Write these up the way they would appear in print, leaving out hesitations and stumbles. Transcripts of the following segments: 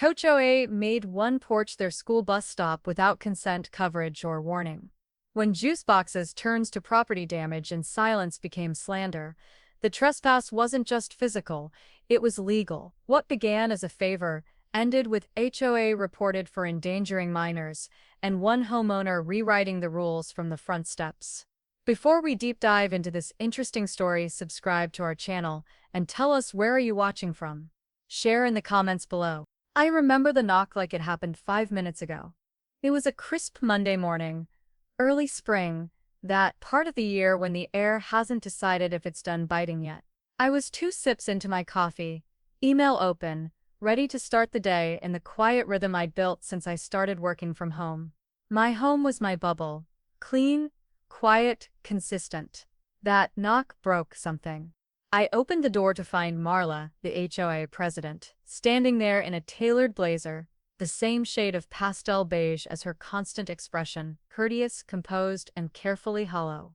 HOA made one porch their school bus stop without consent, coverage, or warning. When juice boxes turned to property damage and silence became slander, the trespass wasn't just physical, it was legal. What began as a favor ended with HOA reported for endangering minors, and one homeowner rewriting the rules from the front steps. Before we deep dive into this interesting story, subscribe to our channel and tell us where are you watching from. Share in the comments below. I remember the knock like it happened 5 minutes ago. It was a crisp Monday morning, early spring, that part of the year when the air hasn't decided if it's done biting yet. I was 2 sips into my coffee, email open, ready to start the day in the quiet rhythm I'd built since I started working from home. My home was my bubble, clean, quiet, consistent. That knock broke something. I opened the door to find Marla, the HOA president, standing there in a tailored blazer, the same shade of pastel beige as her constant expression, courteous, composed, and carefully hollow.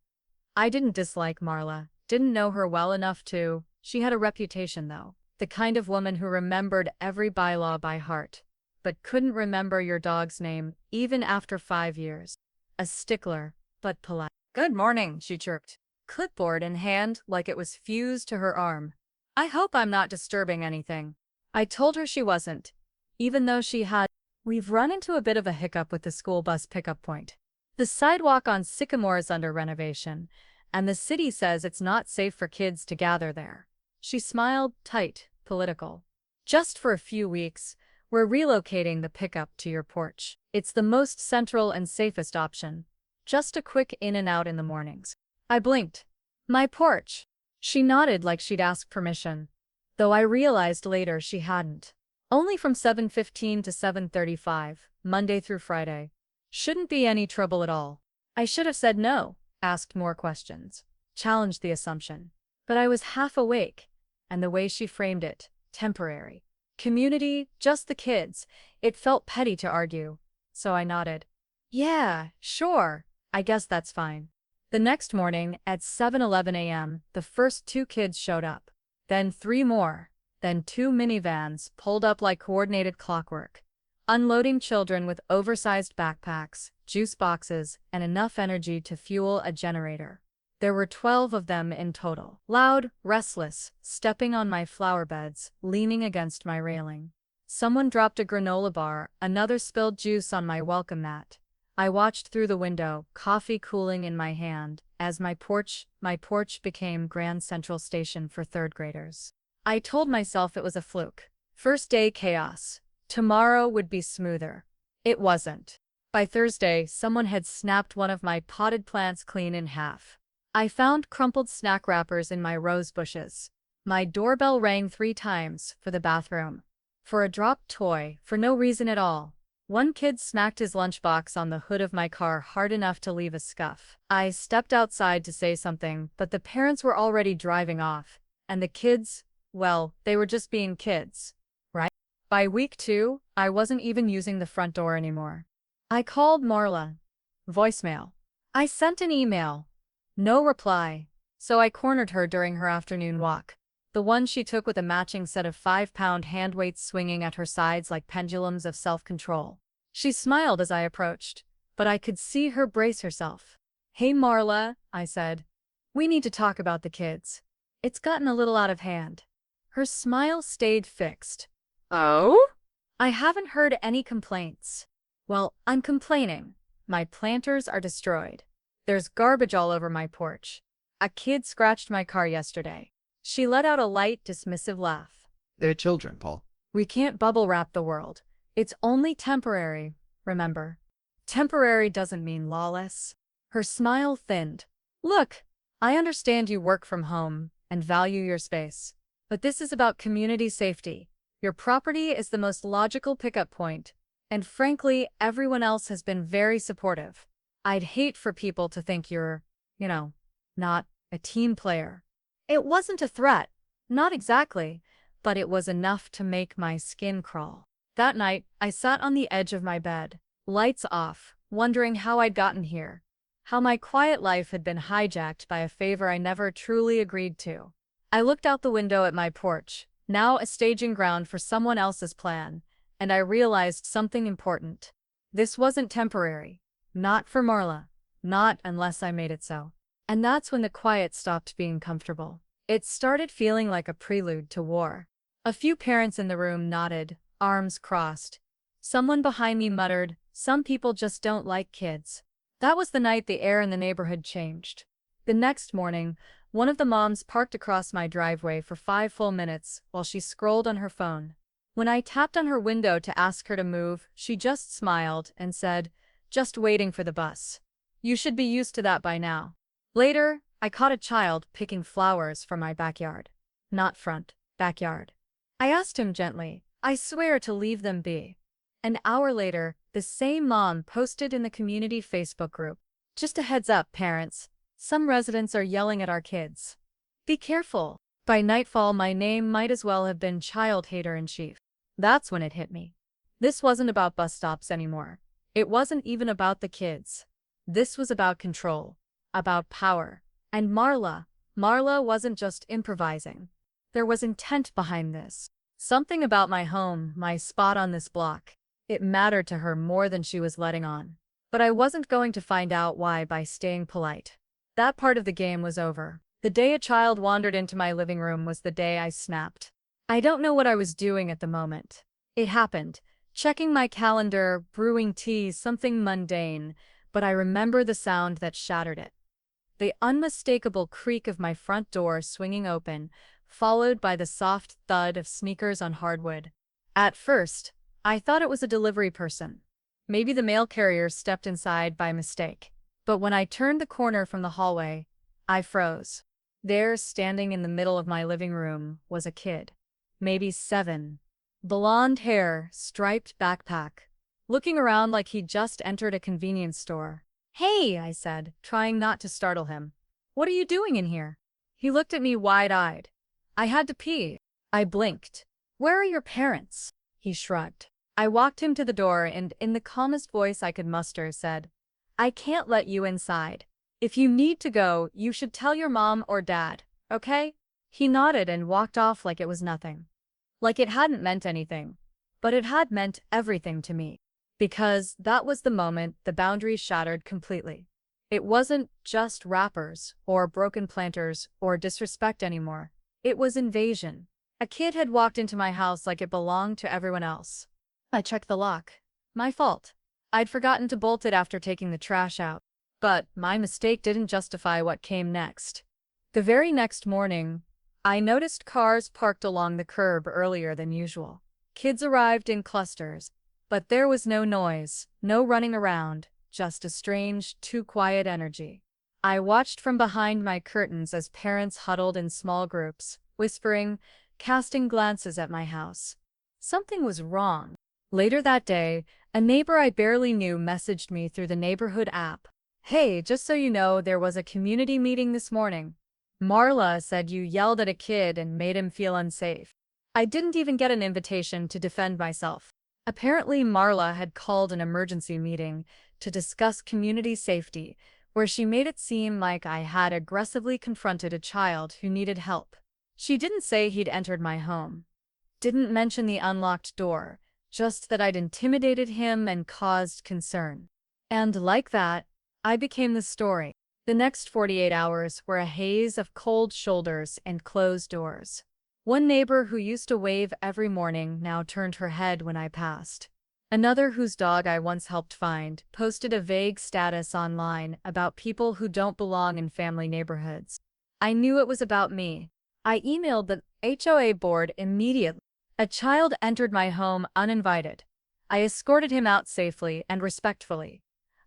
I didn't dislike Marla, didn't know her well enough to. She had a reputation, though, the kind of woman who remembered every bylaw by heart, but couldn't remember your dog's name, even after 5 years. A stickler, but polite. "Good morning," she chirped, clipboard in hand like it was fused to her arm. "I hope I'm not disturbing anything." I told her she wasn't, even though she had. We've run into a bit of a hiccup with the school bus pickup point. The sidewalk on Sycamore is under renovation, and the city says it's not safe for kids to gather there. She smiled, tight, political. "Just for a few weeks, we're relocating the pickup to your porch. It's the most central and safest option. Just a quick in and out in the mornings." I blinked. "My porch?" She nodded like she'd asked permission, though I realized later she hadn't. "Only from 7:15 to 7:35, Monday through Friday. Shouldn't be any trouble at all." I should have said no, asked more questions, challenged the assumption. But I was half awake, and the way she framed it, temporary. Community, just the kids, it felt petty to argue, so I nodded. "Yeah, sure, I guess that's fine." The next morning, at 7:11 a.m., the first 2 kids showed up. Then 3 more. Then 2 minivans pulled up like coordinated clockwork, unloading children with oversized backpacks, juice boxes, and enough energy to fuel a generator. There were 12 of them in total. Loud, restless, stepping on my flower beds, leaning against my railing. Someone dropped a granola bar, another spilled juice on my welcome mat. I watched through the window, coffee cooling in my hand, as my porch became Grand Central Station for 3rd graders. I told myself it was a fluke. First day chaos. Tomorrow would be smoother. It wasn't. By Thursday, someone had snapped one of my potted plants clean in half. I found crumpled snack wrappers in my rose bushes. My doorbell rang 3 times, for the bathroom. For a dropped toy, for no reason at all. One kid smacked his lunchbox on the hood of my car hard enough to leave a scuff. I stepped outside to say something, but the parents were already driving off, and the kids, well, they were just being kids, right? By week 2, I wasn't even using the front door anymore. I called Marla. Voicemail. I sent an email. No reply. So I cornered her during her afternoon walk. The one she took with a matching set of 5-pound hand weights swinging at her sides like pendulums of self-control. She smiled as I approached, but I could see her brace herself. "Hey Marla," I said. "We need to talk about the kids. It's gotten a little out of hand." Her smile stayed fixed. "Oh?" "I haven't heard any complaints." "Well, I'm complaining. My planters are destroyed. There's garbage all over my porch. A kid scratched my car yesterday." She let out a light, dismissive laugh. "They're children, Paul." "We can't bubble wrap the world. It's only temporary, remember? Temporary doesn't mean lawless." Her smile thinned. "Look, I understand you work from home and value your space, but this is about community safety. Your property is the most logical pickup point, and frankly, everyone else has been very supportive. I'd hate for people to think you're, not a team player." It wasn't a threat, not exactly, but it was enough to make my skin crawl. That night, I sat on the edge of my bed, lights off, wondering how I'd gotten here, how my quiet life had been hijacked by a favor I never truly agreed to. I looked out the window at my porch, now a staging ground for someone else's plan, and I realized something important. This wasn't temporary. Not for Marla. Not unless I made it so. And that's when the quiet stopped being comfortable. It started feeling like a prelude to war. A few parents in the room nodded, arms crossed. Someone behind me muttered, "Some people just don't like kids." That was the night the air in the neighborhood changed. The next morning, one of the moms parked across my driveway for 5 full minutes while she scrolled on her phone. When I tapped on her window to ask her to move, she just smiled and said, "Just waiting for the bus. You should be used to that by now." Later, I caught a child picking flowers from my backyard. Not front, backyard. I asked him gently, "I swear to leave them be." An hour later, the same mom posted in the community Facebook group, "Just a heads up, parents. Some residents are yelling at our kids. Be careful." By nightfall, my name might as well have been child hater in chief. That's when it hit me. This wasn't about bus stops anymore. It wasn't even about the kids. This was about control, about power. And Marla wasn't just improvising. There was intent behind this. Something about my home, my spot on this block. It mattered to her more than she was letting on. But I wasn't going to find out why by staying polite. That part of the game was over. The day a child wandered into my living room was the day I snapped. I don't know what I was doing at the moment. It happened. Checking my calendar, brewing tea, something mundane, but I remember the sound that shattered it. The unmistakable creak of my front door swinging open, followed by the soft thud of sneakers on hardwood. At first, I thought it was a delivery person. Maybe the mail carrier stepped inside by mistake. But when I turned the corner from the hallway, I froze. There, standing in the middle of my living room, was a kid. Maybe 7. Blonde hair, striped backpack. Looking around like he'd just entered a convenience store. "Hey," I said, trying not to startle him. "What are you doing in here?" He looked at me wide-eyed. "I had to pee." I blinked. "Where are your parents?" He shrugged. I walked him to the door and, in the calmest voice I could muster, said, "I can't let you inside. If you need to go, you should tell your mom or dad, okay?" He nodded and walked off like it was nothing. Like it hadn't meant anything. But it had meant everything to me. Because that was the moment the boundaries shattered completely. It wasn't just rappers, or broken planters, or disrespect anymore. It was invasion. A kid had walked into my house like it belonged to everyone else. I checked the lock. My fault. I'd forgotten to bolt it after taking the trash out. But my mistake didn't justify what came next. The very next morning, I noticed cars parked along the curb earlier than usual. Kids arrived in clusters, but there was no noise, no running around, just a strange, too quiet energy. I watched from behind my curtains as parents huddled in small groups, whispering, casting glances at my house. Something was wrong. Later that day, a neighbor I barely knew messaged me through the neighborhood app. "Hey, just so you know, there was a community meeting this morning. Marla said you yelled at a kid and made him feel unsafe." I didn't even get an invitation to defend myself. Apparently, Marla had called an emergency meeting to discuss community safety, where she made it seem like I had aggressively confronted a child who needed help. She didn't say he'd entered my home. Didn't mention the unlocked door, just that I'd intimidated him and caused concern. And like that, I became the story. The next 48 hours were a haze of cold shoulders and closed doors. One neighbor who used to wave every morning now turned her head when I passed. Another, whose dog I once helped find, posted a vague status online about people who don't belong in family neighborhoods. I knew it was about me. I emailed the HOA board immediately. A child entered my home uninvited. I escorted him out safely and respectfully.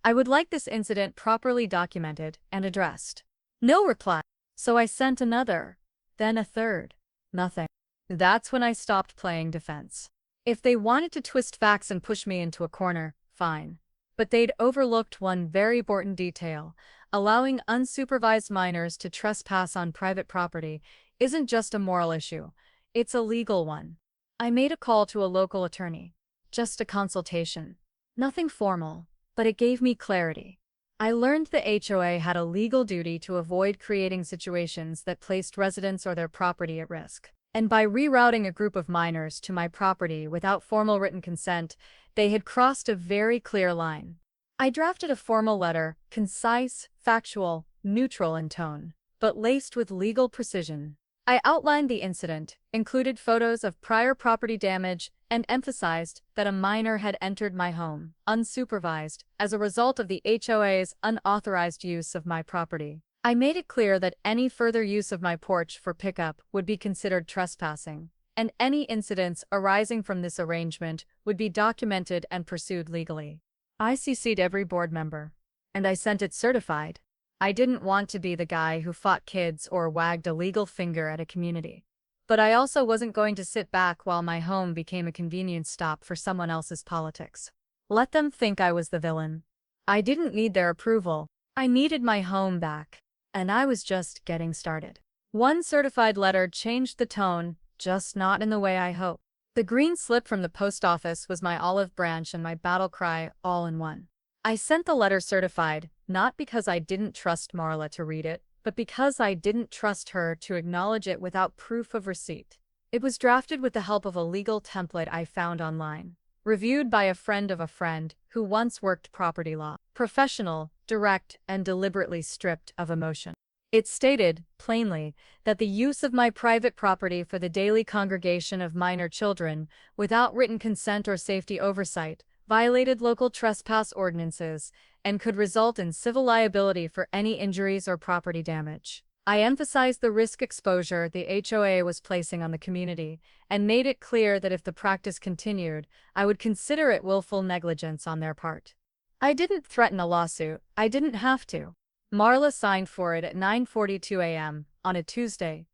I would like this incident properly documented and addressed. No reply. So I sent another, then a third. Nothing. That's when I stopped playing defense. If they wanted to twist facts and push me into a corner, fine. But they'd overlooked one very important detail. Allowing unsupervised minors to trespass on private property isn't just a moral issue. It's a legal one. I made a call to a local attorney. Just a consultation. Nothing formal. But it gave me clarity. I learned the HOA had a legal duty to avoid creating situations that placed residents or their property at risk. And by rerouting a group of minors to my property without formal written consent, they had crossed a very clear line. I drafted a formal letter, concise, factual, neutral in tone, but laced with legal precision. I outlined the incident, included photos of prior property damage, and emphasized that a minor had entered my home, unsupervised, as a result of the HOA's unauthorized use of my property. I made it clear that any further use of my porch for pickup would be considered trespassing, and any incidents arising from this arrangement would be documented and pursued legally. I CC'd every board member, and I sent it certified. I didn't want to be the guy who fought kids or wagged a legal finger at a community. But I also wasn't going to sit back while my home became a convenience stop for someone else's politics. Let them think I was the villain. I didn't need their approval. I needed my home back. And I was just getting started. One certified letter changed the tone, just not in the way I hoped. The green slip from the post office was my olive branch and my battle cry all in one. I sent the letter certified, not because I didn't trust Marla to read it, but because I didn't trust her to acknowledge it without proof of receipt. It was drafted with the help of a legal template I found online, reviewed by a friend of a friend who once worked property law. Professional, direct, and deliberately stripped of emotion. It stated, plainly, that the use of my private property for the daily congregation of minor children, without written consent or safety oversight, violated local trespass ordinances, and could result in civil liability for any injuries or property damage. I emphasized the risk exposure the HOA was placing on the community, and made it clear that if the practice continued, I would consider it willful negligence on their part. I didn't threaten a lawsuit. I didn't have to. Marla signed for it at 9:42 a.m. on a Tuesday.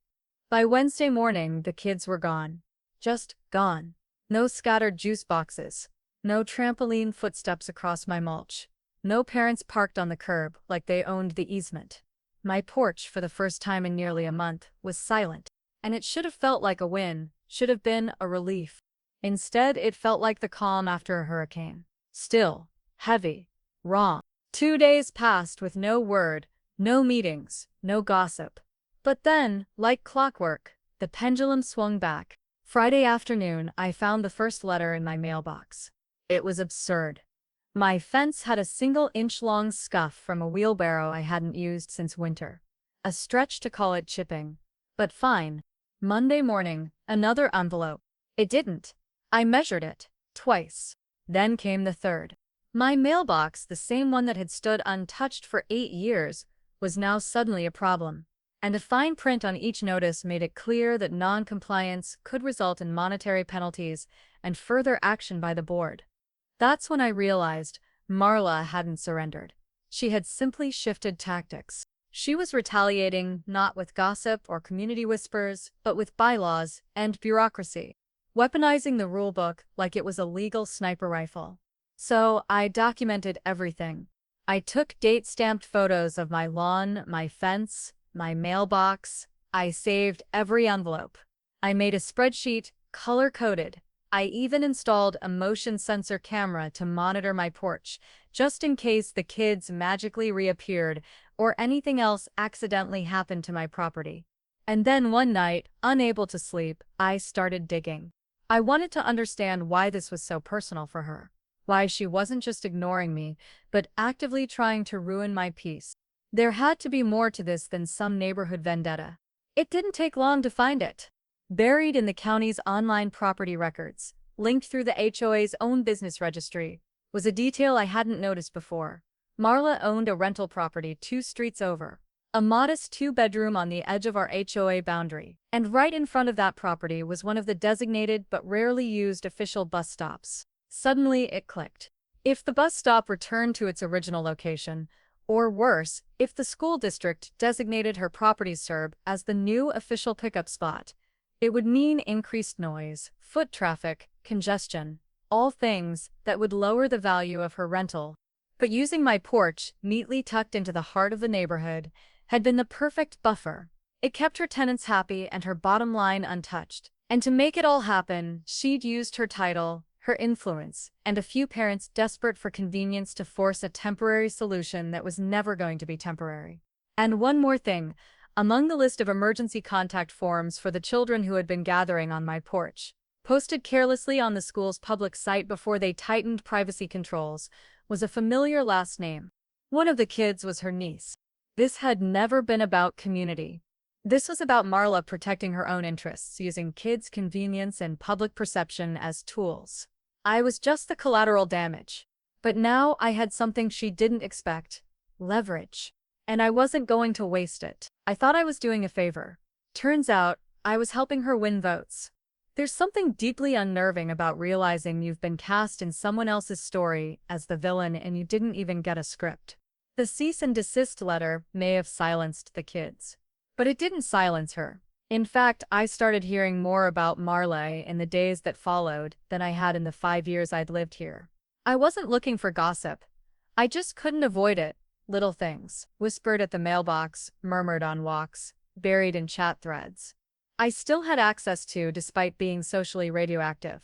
By Wednesday morning, the kids were gone. Just gone. No scattered juice boxes. No trampoline footsteps across my mulch. No parents parked on the curb like they owned the easement. My porch, for the first time in nearly a month, was silent. And it should have felt like a win, should have been a relief. Instead, it felt like the calm after a hurricane. Still. Heavy. Wrong. 2 days passed with no word, no meetings, no gossip. But then, like clockwork, the pendulum swung back. Friday afternoon, I found the first letter in my mailbox. It was absurd. My fence had a single-inch-long scuff from a wheelbarrow I hadn't used since winter. A stretch to call it chipping. But fine. Monday morning, another envelope. It didn't. I measured it. Twice. Then came the third. My mailbox, the same one that had stood untouched for 8 years, was now suddenly a problem. And a fine print on each notice made it clear that non-compliance could result in monetary penalties and further action by the board. That's when I realized Marla hadn't surrendered. She had simply shifted tactics. She was retaliating not with gossip or community whispers, but with bylaws and bureaucracy, weaponizing the rulebook like it was a legal sniper rifle. So I documented everything. I took date-stamped photos of my lawn, my fence, my mailbox. I saved every envelope. I made a spreadsheet, color-coded. I even installed a motion sensor camera to monitor my porch, just in case the kids magically reappeared or anything else accidentally happened to my property. And then one night, unable to sleep, I started digging. I wanted to understand why this was so personal for her. Why she wasn't just ignoring me, but actively trying to ruin my peace. There had to be more to this than some neighborhood vendetta. It didn't take long to find it. Buried in the county's online property records, linked through the HOA's own business registry, was a detail I hadn't noticed before. Marla owned a rental property 2 streets over, a modest 2-bedroom on the edge of our HOA boundary, and right in front of that property was one of the designated but rarely used official bus stops. Suddenly it clicked. If the bus stop returned to its original location, or worse, if the school district designated her property's SERB as the new official pickup spot, it would mean increased noise, foot traffic, congestion, all things that would lower the value of her rental. But using my porch, neatly tucked into the heart of the neighborhood, had been the perfect buffer. It kept her tenants happy and her bottom line untouched. And to make it all happen, she'd used her title, her influence, and a few parents desperate for convenience to force a temporary solution that was never going to be temporary. And one more thing, among the list of emergency contact forms for the children who had been gathering on my porch, posted carelessly on the school's public site before they tightened privacy controls, was a familiar last name. One of the kids was her niece. This had never been about community. This was about Marla protecting her own interests, using kids' convenience and public perception as tools. I was just the collateral damage. But now I had something she didn't expect: leverage. And I wasn't going to waste it. I thought I was doing a favor. Turns out, I was helping her win votes. There's something deeply unnerving about realizing you've been cast in someone else's story as the villain and you didn't even get a script. The cease and desist letter may have silenced the kids. But it didn't silence her. In fact, I started hearing more about Marla in the days that followed than I had in the 5 years I'd lived here. I wasn't looking for gossip. I just couldn't avoid it. Little things, whispered at the mailbox, murmured on walks, buried in chat threads, I still had access to despite being socially radioactive.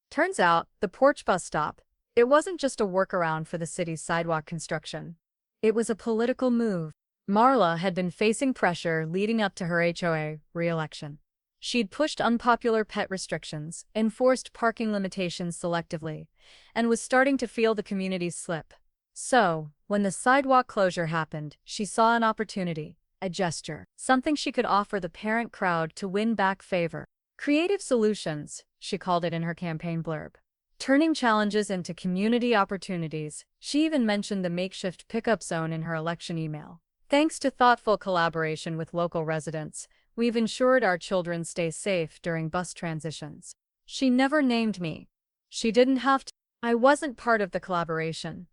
Turns out, the Porch bus stop, it wasn't just a workaround for the city's sidewalk construction. It was a political move. Marla had been facing pressure leading up to her HOA re-election. She'd pushed unpopular pet restrictions, enforced parking limitations selectively, and was starting to feel the community's slip. So, when the sidewalk closure happened, she saw an opportunity, a gesture, something she could offer the parent crowd to win back favor. Creative solutions, she called it in her campaign blurb. Turning challenges into community opportunities, she even mentioned the makeshift pickup zone in her election email. Thanks to thoughtful collaboration with local residents, we've ensured our children stay safe during bus transitions. She never named me. She didn't have to. I wasn't part of the collaboration.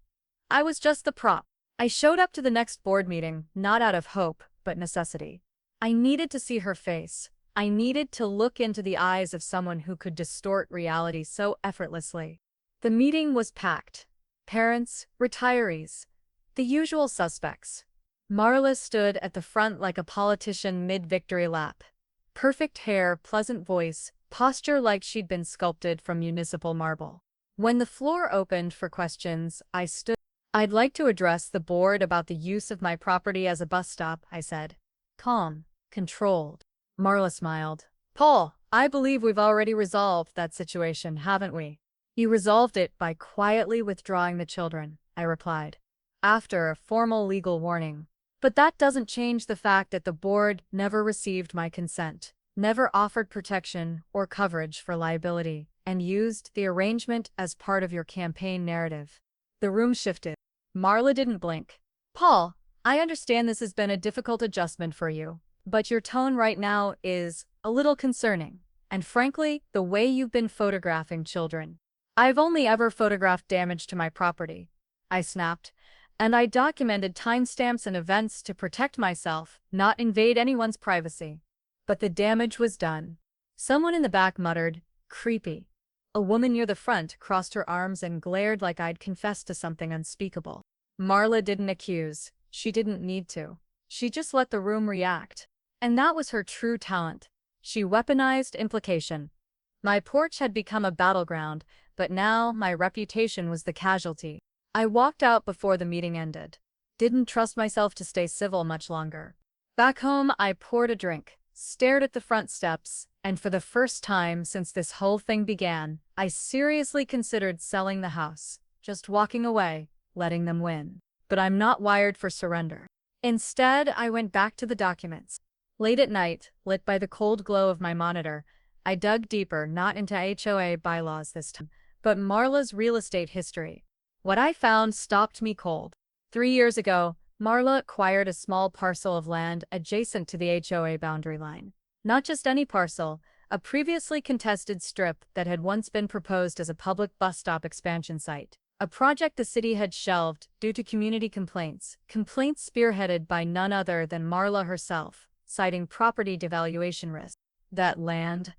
I was just the prop. I showed up to the next board meeting, not out of hope, but necessity. I needed to see her face. I needed to look into the eyes of someone who could distort reality so effortlessly. The meeting was packed. Parents, retirees, the usual suspects. Marla stood at the front like a politician mid-victory lap. Perfect hair, pleasant voice, posture like she'd been sculpted from municipal marble. When the floor opened for questions, I stood. I'd like to address the board about the use of my property as a bus stop, I said. Calm, controlled. Marla smiled. Paul, I believe we've already resolved that situation, haven't we? You resolved it by quietly withdrawing the children, I replied, after a formal legal warning. But that doesn't change the fact that the board never received my consent, never offered protection or coverage for liability, and used the arrangement as part of your campaign narrative. The room shifted. Marla didn't blink. Paul, I understand this has been a difficult adjustment for you, but your tone right now is a little concerning. And frankly, the way you've been photographing children. I've only ever photographed damage to my property, I snapped, and I documented timestamps and events to protect myself, not invade anyone's privacy. But the damage was done. Someone in the back muttered, creepy. A woman near the front crossed her arms and glared like I'd confessed to something unspeakable. Marla didn't accuse. She didn't need to. She just let the room react. And that was her true talent. She weaponized implication. My porch had become a battleground, but now my reputation was the casualty. I walked out before the meeting ended. Didn't trust myself to stay civil much longer. Back home, I poured a drink, stared at the front steps, and for the first time since this whole thing began, I seriously considered selling the house, just walking away, letting them win. But I'm not wired for surrender. Instead, I went back to the documents. Late at night, lit by the cold glow of my monitor, I dug deeper, not into HOA bylaws this time, but Marla's real estate history. What I found stopped me cold. 3 years ago, Marla acquired a small parcel of land adjacent to the HOA boundary line. Not just any parcel, a previously contested strip that had once been proposed as a public bus stop expansion site. A project the city had shelved due to community complaints spearheaded by none other than Marla herself, citing property devaluation risk. That land,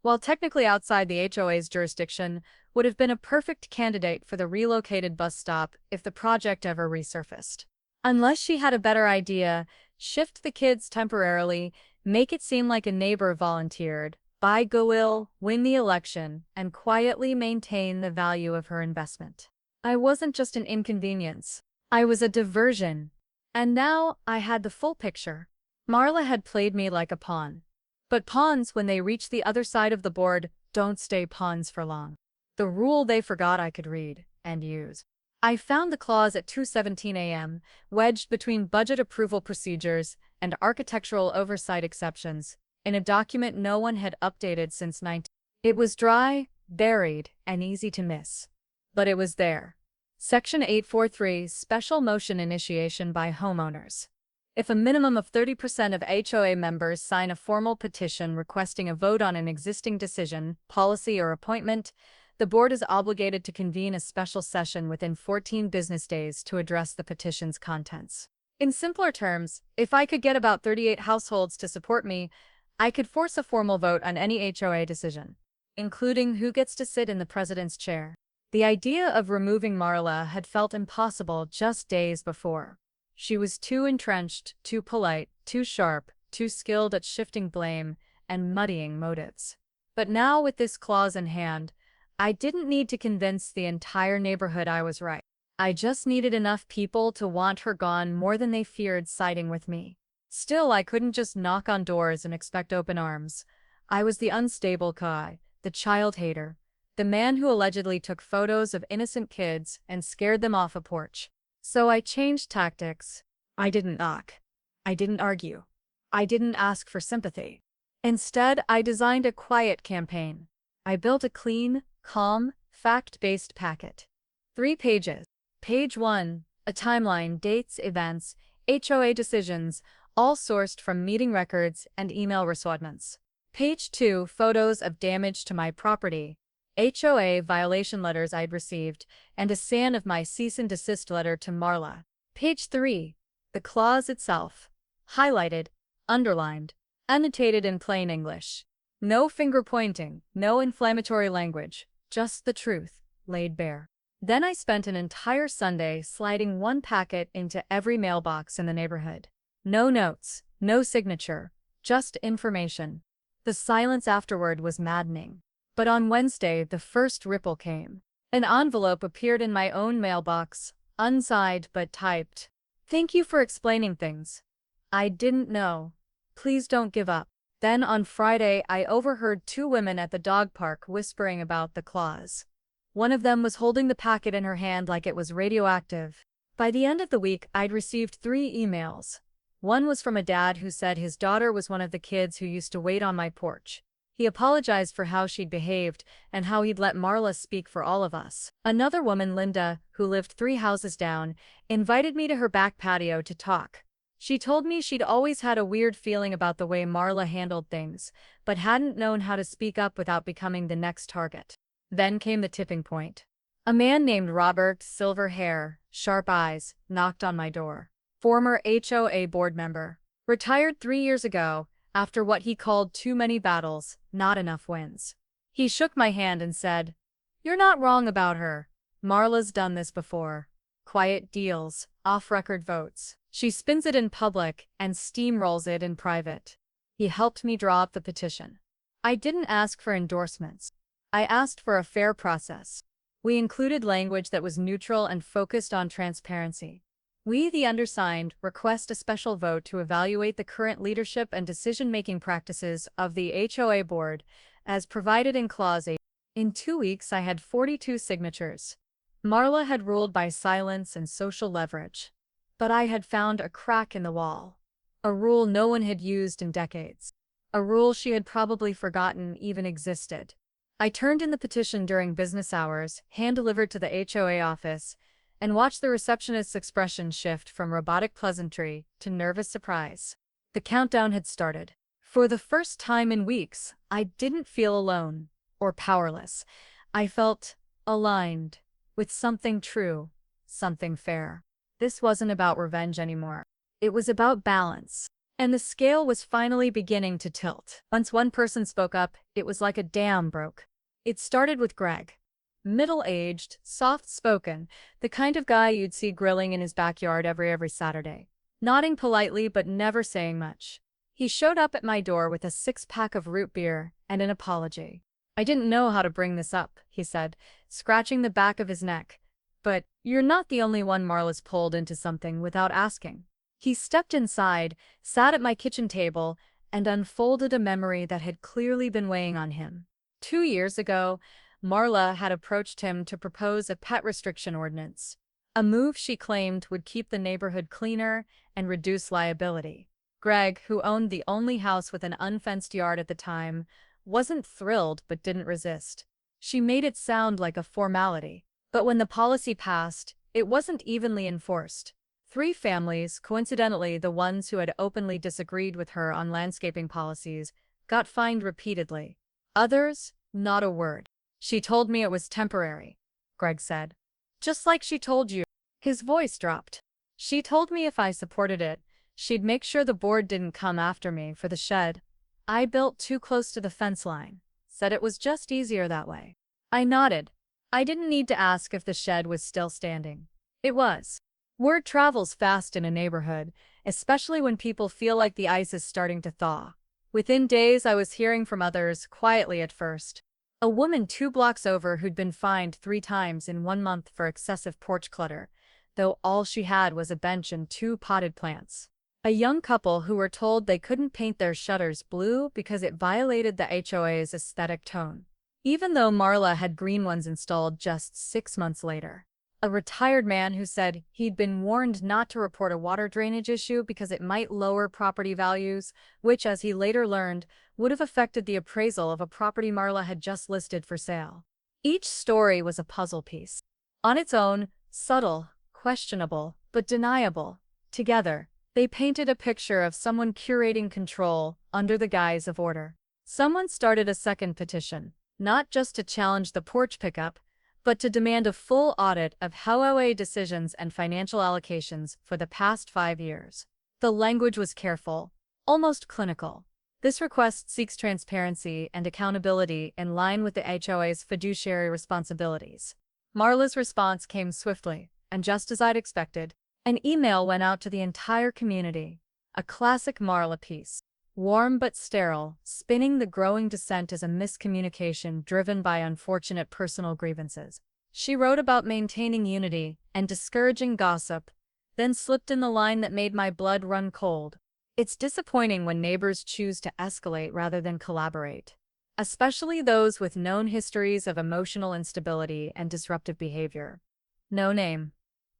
while technically outside the HOA's jurisdiction, would have been a perfect candidate for the relocated bus stop if the project ever resurfaced. Unless she had a better idea, shift the kids temporarily, make it seem like a neighbor volunteered, buy goodwill, win the election, and quietly maintain the value of her investment. I wasn't just an inconvenience. I was a diversion. And now I had the full picture. Marla had played me like a pawn. But pawns, when they reach the other side of the board, don't stay pawns for long. The rule they forgot I could read and use. I found the clause at 2:17 a.m., wedged between budget approval procedures and architectural oversight exceptions, in a document no one had updated since 19. It was dry, buried, and easy to miss. But it was there. Section 843, Special Motion Initiation by Homeowners. If a minimum of 30% of HOA members sign a formal petition requesting a vote on an existing decision, policy, or appointment, the board is obligated to convene a special session within 14 business days to address the petition's contents. In simpler terms, if I could get about 38 households to support me, I could force a formal vote on any HOA decision, including who gets to sit in the president's chair. The idea of removing Marla had felt impossible just days before. She was too entrenched, too polite, too sharp, too skilled at shifting blame and muddying motives. But now, with this clause in hand, I didn't need to convince the entire neighborhood I was right. I just needed enough people to want her gone more than they feared siding with me. Still, I couldn't just knock on doors and expect open arms. I was the unstable guy, the child hater, the man who allegedly took photos of innocent kids and scared them off a porch. So I changed tactics. I didn't knock. I didn't argue. I didn't ask for sympathy. Instead, I designed a quiet campaign. I built a clean, calm, fact-based packet. 3 pages. Page 1, a timeline, dates, events, HOA decisions, all sourced from meeting records and email correspondence. Page 2, photos of damage to my property, HOA violation letters I'd received, and a scan of my cease and desist letter to Marla. Page 3, the clause itself, highlighted, underlined, annotated in plain English. No finger-pointing, no inflammatory language, just the truth, laid bare. Then I spent an entire Sunday sliding one packet into every mailbox in the neighborhood. No notes, no signature, just information. The silence afterward was maddening. But on Wednesday, the first ripple came. An envelope appeared in my own mailbox, unsigned but typed. "Thank you for explaining things. I didn't know. Please don't give up." Then on Friday, I overheard 2 women at the dog park whispering about the clause. One of them was holding the packet in her hand like it was radioactive. By the end of the week, I'd received 3 emails. One was from a dad who said his daughter was one of the kids who used to wait on my porch. He apologized for how she'd behaved and how he'd let Marla speak for all of us. Another woman, Linda, who lived 3 houses down, invited me to her back patio to talk. She told me she'd always had a weird feeling about the way Marla handled things, but hadn't known how to speak up without becoming the next target. Then came the tipping point. A man named Robert, silver hair, sharp eyes, knocked on my door. Former HOA board member. Retired 3 years ago, after what he called too many battles, not enough wins. He shook my hand and said, "You're not wrong about her. Marla's done this before. Quiet deals, off-record votes. She spins it in public and steamrolls it in private." He helped me draw up the petition. I didn't ask for endorsements. I asked for a fair process. We included language that was neutral and focused on transparency. We, the undersigned, request a special vote to evaluate the current leadership and decision-making practices of the HOA board, as provided in Clause 8. In 2 weeks, I had 42 signatures. Marla had ruled by silence and social leverage. But I had found a crack in the wall. A rule no one had used in decades. A rule she had probably forgotten even existed. I turned in the petition during business hours, hand-delivered to the HOA office, and watched the receptionist's expression shift from robotic pleasantry to nervous surprise. The countdown had started. For the first time in weeks, I didn't feel alone or powerless. I felt aligned with something true, something fair. This wasn't about revenge anymore. It was about balance. And the scale was finally beginning to tilt. Once one person spoke up, it was like a dam broke. It started with Greg. Middle-aged, soft-spoken, the kind of guy you'd see grilling in his backyard every Saturday. Nodding politely but never saying much. He showed up at my door with a 6-pack of root beer and an apology. "I didn't know how to bring this up," he said, scratching the back of his neck. "But you're not the only one Marla's pulled into something without asking." He stepped inside, sat at my kitchen table, and unfolded a memory that had clearly been weighing on him. 2 years ago, Marla had approached him to propose a pet restriction ordinance, a move she claimed would keep the neighborhood cleaner and reduce liability. Greg, who owned the only house with an unfenced yard at the time, wasn't thrilled but didn't resist. She made it sound like a formality. But when the policy passed, it wasn't evenly enforced. 3 families, coincidentally the ones who had openly disagreed with her on landscaping policies, got fined repeatedly. Others, not a word. She told me it was temporary, Greg said. Just like she told you. His voice dropped. She told me if I supported it, she'd make sure the board didn't come after me for the shed I built too close to the fence line. Said it was just easier that way. I nodded. I didn't need to ask if the shed was still standing. It was. Word travels fast in a neighborhood, especially when people feel like the ice is starting to thaw. Within days, I was hearing from others, quietly at first. A woman 2 blocks over who'd been fined 3 times in 1 month for excessive porch clutter, though all she had was a bench and 2 potted plants. A young couple who were told they couldn't paint their shutters blue because it violated the HOA's aesthetic tone, even though Marla had green ones installed just 6 months later. A retired man who said he'd been warned not to report a water drainage issue because it might lower property values, which, as he later learned, would have affected the appraisal of a property Marla had just listed for sale. Each story was a puzzle piece. On its own, subtle, questionable, but deniable. Together, they painted a picture of someone curating control under the guise of order. Someone started a second petition, not just to challenge the porch pickup, but to demand a full audit of HOA decisions and financial allocations for the past 5 years. The language was careful, almost clinical. This request seeks transparency and accountability in line with the HOA's fiduciary responsibilities. Marla's response came swiftly, and just as I'd expected, an email went out to the entire community. A classic Marla piece. Warm but sterile, spinning the growing dissent as a miscommunication driven by unfortunate personal grievances. She wrote about maintaining unity and discouraging gossip, then slipped in the line that made my blood run cold. It's disappointing when neighbors choose to escalate rather than collaborate, especially those with known histories of emotional instability and disruptive behavior. No name,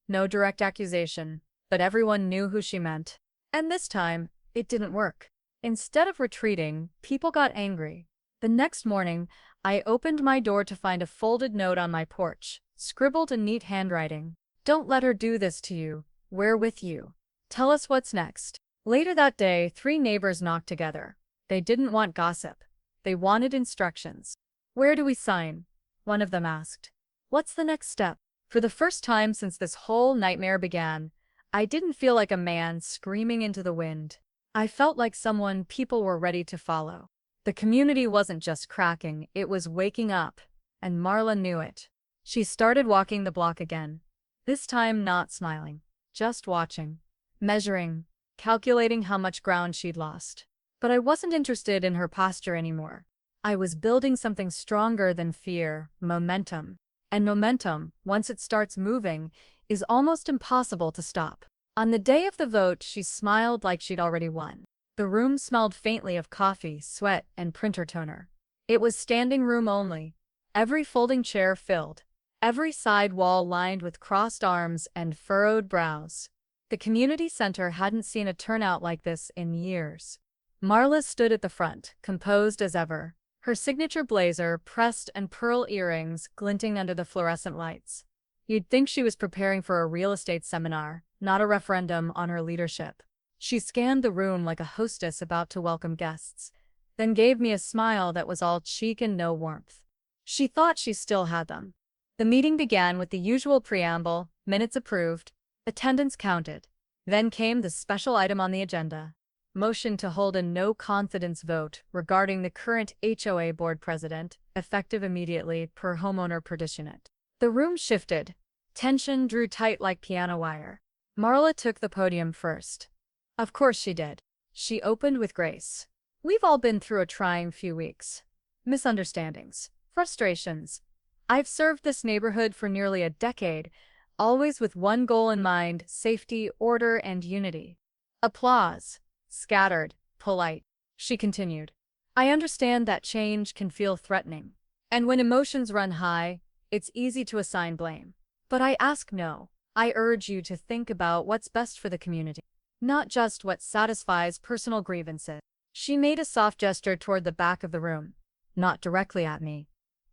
no direct accusation, but everyone knew who she meant. And this time, it didn't work. Instead of retreating, people got angry. The next morning, I opened my door to find a folded note on my porch, scribbled in neat handwriting. Don't let her do this to you. We're with you. Tell us what's next. Later that day, 3 neighbors knocked together. They didn't want gossip. They wanted instructions. Where do we sign? One of them asked. What's the next step? For the first time since this whole nightmare began, I didn't feel like a man screaming into the wind. I felt like someone people were ready to follow. The community wasn't just cracking, it was waking up, and Marla knew it. She started walking the block again, this time not smiling, just watching, measuring, calculating how much ground she'd lost. But I wasn't interested in her posture anymore. I was building something stronger than fear, momentum. And momentum, once it starts moving, is almost impossible to stop. On the day of the vote, she smiled like she'd already won. The room smelled faintly of coffee, sweat, and printer toner. It was standing room only. Every folding chair filled. Every side wall lined with crossed arms and furrowed brows. The community center hadn't seen a turnout like this in years. Marla stood at the front, composed as ever, her signature blazer pressed and pearl earrings glinting under the fluorescent lights. You'd think she was preparing for a real estate seminar, not a referendum on her leadership. She scanned the room like a hostess about to welcome guests, then gave me a smile that was all cheek and no warmth. She thought she still had them. The meeting began with the usual preamble, minutes approved, attendance counted. Then came the special item on the agenda. Motion to hold a no-confidence vote regarding the current HOA board president, effective immediately per homeowner petitionet. The room shifted. Tension drew tight like piano wire. Marla took the podium first. Of course she did. She opened with grace. We've all been through a trying few weeks. Misunderstandings, frustrations. I've served this neighborhood for nearly a decade, always with one goal in mind: safety, order, and unity. Applause. Scattered, polite. She continued. I understand that change can feel threatening. And when emotions run high, it's easy to assign blame. But I ask no. I urge you to think about what's best for the community, not just what satisfies personal grievances. She made a soft gesture toward the back of the room, not directly at me,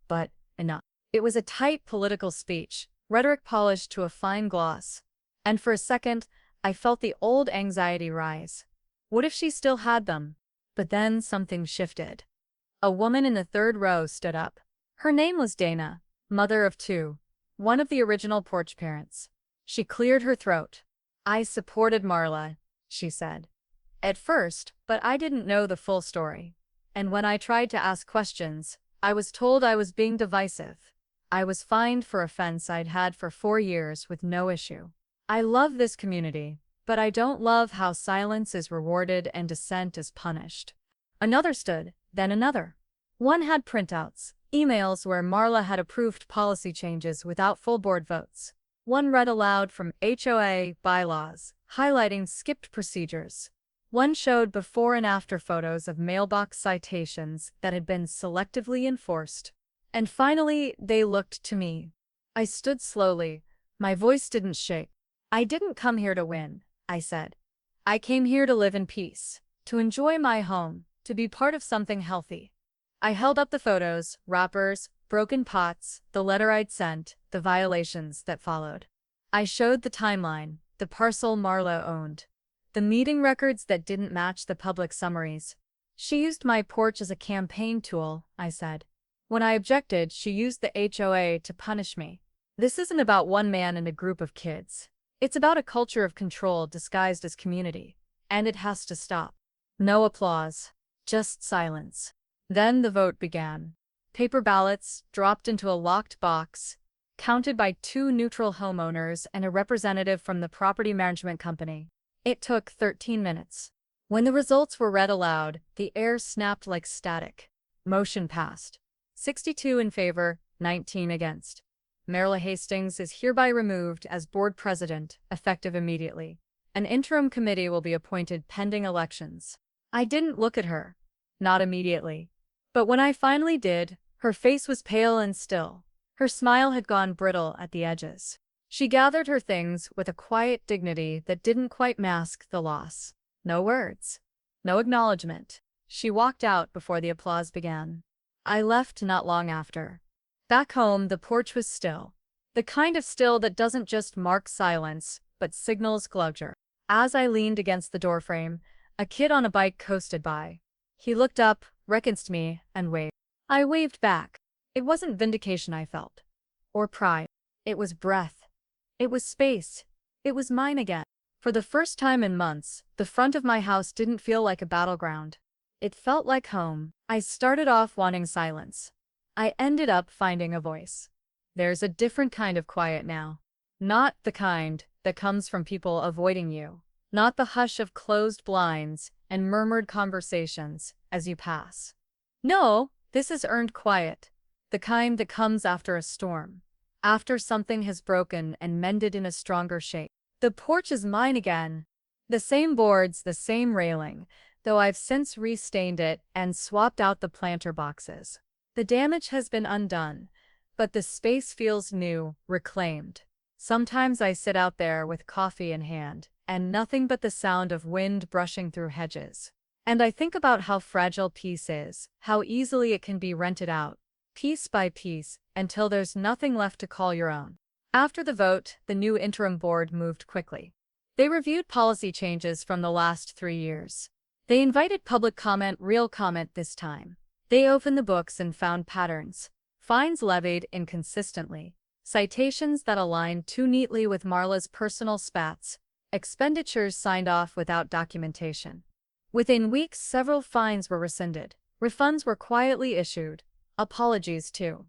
but enough. It was a tight political speech, rhetoric polished to a fine gloss. And for a second, I felt the old anxiety rise. What if she still had them? But then something shifted. A woman in the third row stood up. Her name was Dana, mother of two, one of the original Porch parents. She cleared her throat. I supported Marla, she said. At first, but I didn't know the full story. And when I tried to ask questions, I was told I was being divisive. I was fined for a fence I'd had for 4 years with no issue. I love this community, but I don't love how silence is rewarded and dissent is punished. Another stood, then another. One had printouts, emails where Marla had approved policy changes without full board votes. One read aloud from HOA bylaws, highlighting skipped procedures. One showed before and after photos of mailbox citations that had been selectively enforced. And finally, they looked to me. I stood slowly. My voice didn't shake. I didn't come here to win, I said. I came here to live in peace, to enjoy my home, to be part of something healthy. I held up the photos, wrappers, broken pots, the letter I'd sent, the violations that followed. I showed the timeline, the parcel Marla owned, the meeting records that didn't match the public summaries. She used my porch as a campaign tool, I said. When I objected, she used the HOA to punish me. This isn't about one man and a group of kids. It's about a culture of control disguised as community, and it has to stop. No applause, just silence. Then the vote began. Paper ballots dropped into a locked box, counted by 2 neutral homeowners and a representative from the property management company. It took 13 minutes. When the results were read aloud, the air snapped like static. Motion passed. 62 in favor, 19 against. Marla Hastings is hereby removed as board president, effective immediately. An interim committee will be appointed pending elections. I didn't look at her. Not immediately. But when I finally did, her face was pale and still. Her smile had gone brittle at the edges. She gathered her things with a quiet dignity that didn't quite mask the loss. No words. No acknowledgement. She walked out before the applause began. I left not long after. Back home, the porch was still. The kind of still that doesn't just mark silence, but signals closure. As I leaned against the doorframe, a kid on a bike coasted by. He looked up, recognized me, and waved. I waved back. It wasn't vindication I felt. Or pride. It was breath. It was space. It was mine again. For the first time in months, the front of my house didn't feel like a battleground. It felt like home. I started off wanting silence. I ended up finding a voice. There's a different kind of quiet now. Not the kind that comes from people avoiding you. Not the hush of closed blinds and murmured conversations as you pass. No, this is earned quiet. The kind that comes after a storm. After something has broken and mended in a stronger shape. The porch is mine again. The same boards, the same railing, though I've since restained it and swapped out the planter boxes. The damage has been undone, but the space feels new, reclaimed. Sometimes I sit out there with coffee in hand, and nothing but the sound of wind brushing through hedges. And I think about how fragile peace is, how easily it can be rented out, piece by piece, until there's nothing left to call your own. After the vote, the new interim board moved quickly. They reviewed policy changes from the last 3 years. They invited public comment, real comment this time. They opened the books and found patterns. Fines levied inconsistently. Citations that aligned too neatly with Marla's personal spats. Expenditures signed off without documentation. Within weeks, several fines were rescinded. Refunds were quietly issued. Apologies, too.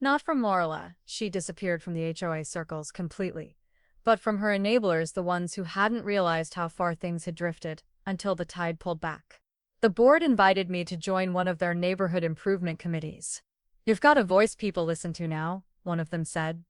Not from Marla, she disappeared from the HOA circles completely, but from her enablers, the ones who hadn't realized how far things had drifted until the tide pulled back. The board invited me to join one of their neighborhood improvement committees. You've got a voice people listen to now, one of them said.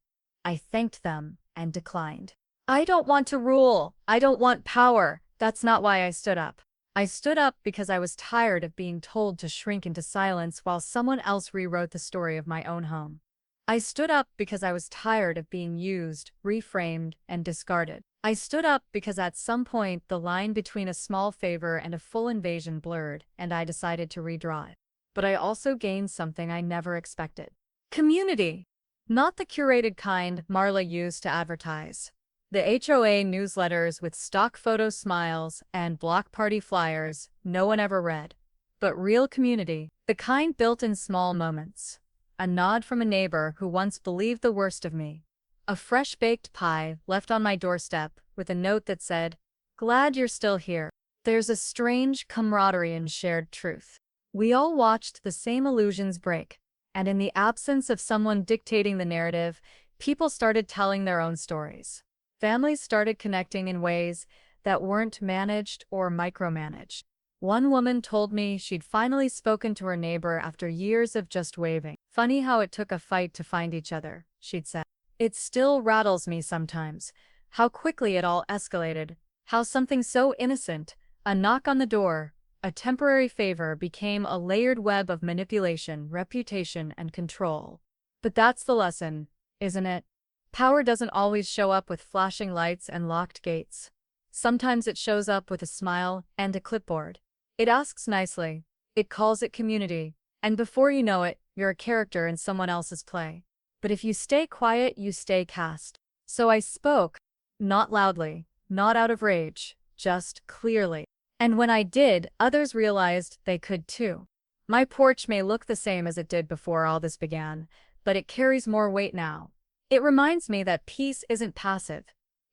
I thanked them and declined. I don't want to rule. I don't want power. That's not why I stood up. I stood up because I was tired of being told to shrink into silence while someone else rewrote the story of my own home. I stood up because I was tired of being used, reframed, and discarded. I stood up because at some point the line between a small favor and a full invasion blurred, and I decided to redraw it. But I also gained something I never expected. Community. Not the curated kind Marla used to advertise. The HOA newsletters with stock photo smiles and block party flyers no one ever read. But real community, the kind built in small moments. A nod from a neighbor who once believed the worst of me. A fresh-baked pie left on my doorstep with a note that said, "Glad you're still here." There's a strange camaraderie in shared truth. We all watched the same illusions break, and in the absence of someone dictating the narrative, people started telling their own stories. Families started connecting in ways that weren't managed or micromanaged. One woman told me she'd finally spoken to her neighbor after years of just waving. Funny how it took a fight to find each other, she'd said. It still rattles me sometimes, how quickly it all escalated, how something so innocent, a knock on the door, a temporary favor became a layered web of manipulation, reputation, and control. But that's the lesson, isn't it? Power doesn't always show up with flashing lights and locked gates. Sometimes it shows up with a smile and a clipboard. It asks nicely, it calls it community, and before you know it, you're a character in someone else's play. But if you stay quiet, you stay cast. So I spoke, not loudly, not out of rage, just clearly. And when I did, others realized they could too. My porch may look the same as it did before all this began, but it carries more weight now. It reminds me that peace isn't passive.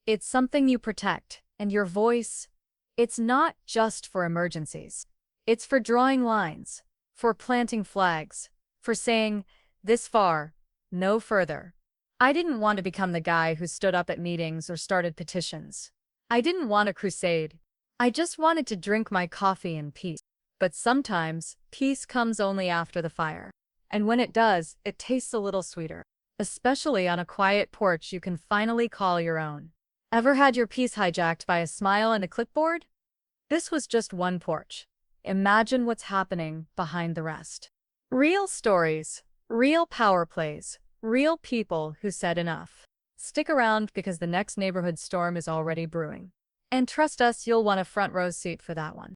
It's something you protect, and your voice, it's not just for emergencies. It's for drawing lines, for planting flags, for saying, this far, no further. I didn't want to become the guy who stood up at meetings or started petitions. I didn't want a crusade. I just wanted to drink my coffee in peace. But sometimes, peace comes only after the fire. And when it does, it tastes a little sweeter. Especially on a quiet porch you can finally call your own. Ever had your peace hijacked by a smile and a clipboard? This was just one porch. Imagine what's happening behind the rest. Real stories, real power plays, real people who said enough. Stick around because the next neighborhood storm is already brewing. And trust us, you'll want a front row seat for that one.